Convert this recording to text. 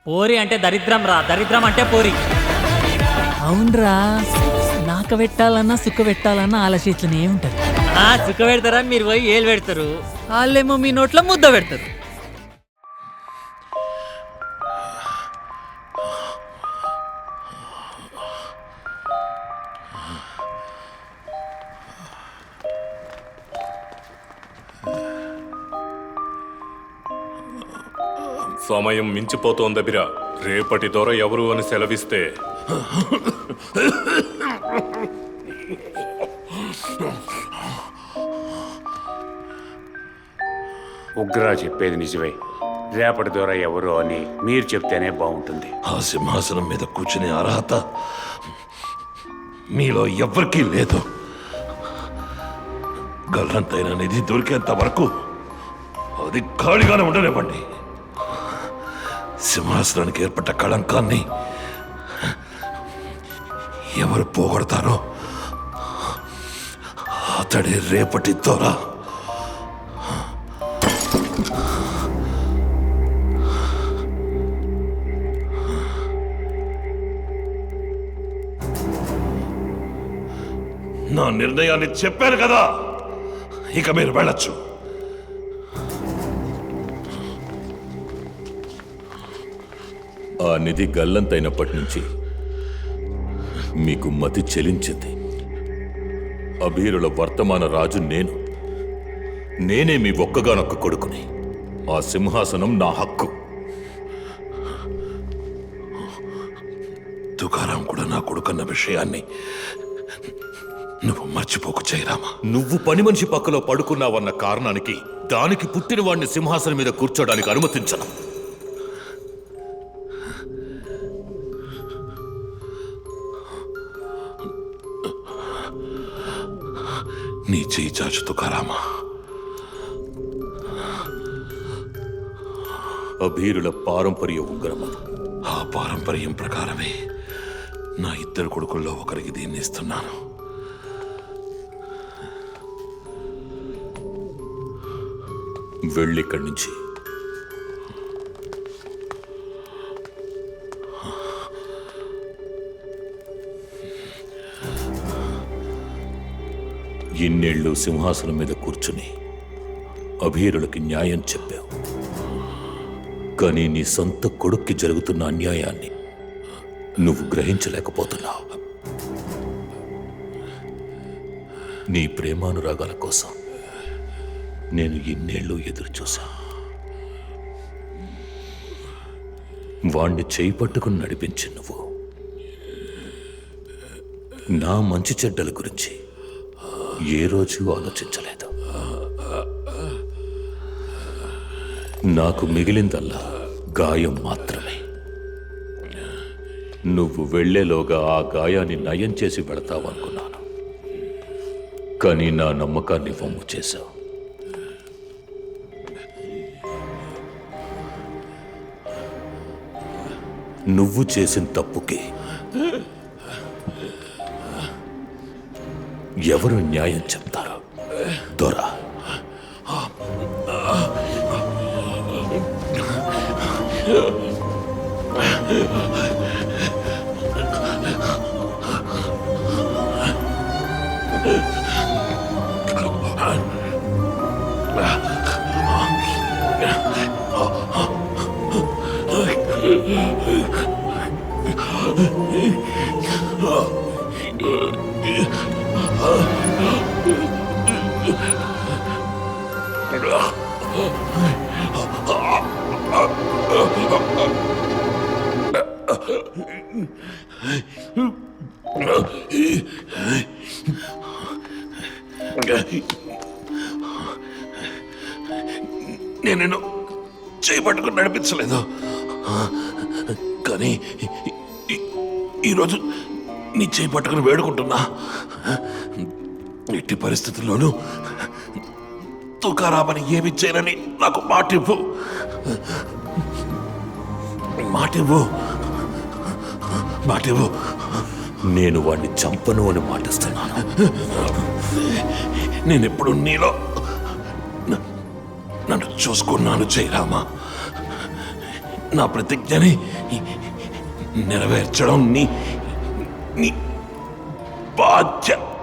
పోరి అంటే దరిద్రం రా, దరిద్రం అంటే పోరి. అవునరా, నాక పెట్టాలన్నా సుఖ పెట్టాలన్నా ఆలోచించనే ఉంటది. సుఖ పెడతారా, మీరు పోయి ఏలు పెడతారు, వాళ్ళేమో మీ నోట్లో ముద్ద పెడతారు. సమయం మించిపోతోందబిరా. రేపటి దొర ఎవరు అని సెలవిస్తే ఉగ్రా చెప్పేది నిజమే. రేపటి దొర ఎవరు అని మీరు చెప్తేనే బాగుంటుంది. ఆ సింహాసనం మీద కూర్చునే అర్హత మీలో ఎవ్వరికీ లేదు. గల్లంతైన నిధి దొరికేంత వరకు అది ఖాళీగానే ఉండనివ్వండి. సింహాసనానికి ఏర్పడ్డ కళంకాన్ని ఎవరు పోగొడతారో అతడి రేపటి దొర. నా నిర్ణయాన్ని చెప్పాను కదా, ఇక మీరు వెళ్ళొచ్చు. ఆ నిధి గల్లంతైనప్పటి నుంచి మీకు మతి చెలించింది. అభీరుల వర్తమాన రాజు నేనే మీ ఒక్కగానొక్క కొడుకుని. ఆ సింహాసనం నా హక్కు. తుకారాం కూడా నా కొడుకన్న విషయాన్ని నువ్వు మర్చిపోకు జయరామా. నువ్వు పని మనిషి పక్కలో పడుకున్నావన్న కారణానికి దానికి పుట్టిన వాడిని సింహాసనం మీద కూర్చోడానికి అనుమతించను. నీ చేయి చాచు తుకారామా. అభీరుల పారంపర్య ఉంగరం అది. ఆ పారంపర్యం ప్రకారమే నా ఇద్దరు కొడుకుల్లో ఒకరికి దీన్ని ఇస్తున్నాను. వెళ్ళిక్కడి నుంచి. ఇన్నేళ్ళు సింహాసనం మీద కూర్చుని అభీరులకి న్యాయం చెప్పావు. కానీ నీ సొంత కొడుక్కి జరుగుతున్న అన్యాయాన్ని నువ్వు గ్రహించలేకపోతున్నావు. నీ ప్రేమానురాగాల కోసం నేను ఇన్నేళ్ళు ఎదురు చూశాను. వాణ్ణి చేయి పట్టుకుని నడిపించి నువ్వు నా మంచి చెడ్డల గురించి ఏ రోజు ఆలోచించలేదు. నాకు మిగిలిందల్లా గాయం మాత్రమే. నువ్వు వెళ్లేలోగా ఆ గాయాన్ని నయం చేసి వెళతావనుకున్నాను. కానీ నా నమ్మకాన్ని వమ్ము చేశావు. నువ్వు చేసిన తప్పుకి ఎవరు న్యాయం చెప్తారు? దొర. నేను నిన్ను చేయబట్టుకుని నడిపించలేదు. కానీ ఈరోజు నీ చేయి పట్టుకుని వేడుకుంటున్నా. ఎట్టి పరిస్థితుల్లోనూ తుకారామని ఏమి చేయనని నాకు మాటివ్వు. మాటివ్వు. మాటివ్వు. నేను వాణ్ణి చంపను అని మాటిస్తున్నాను. నేనెప్పుడు నీలో నన్ను చూసుకున్నాను జయరామా. నా ప్రతిజ్ఞని నెరవేర్చడం నీ నీ బాధ్యత.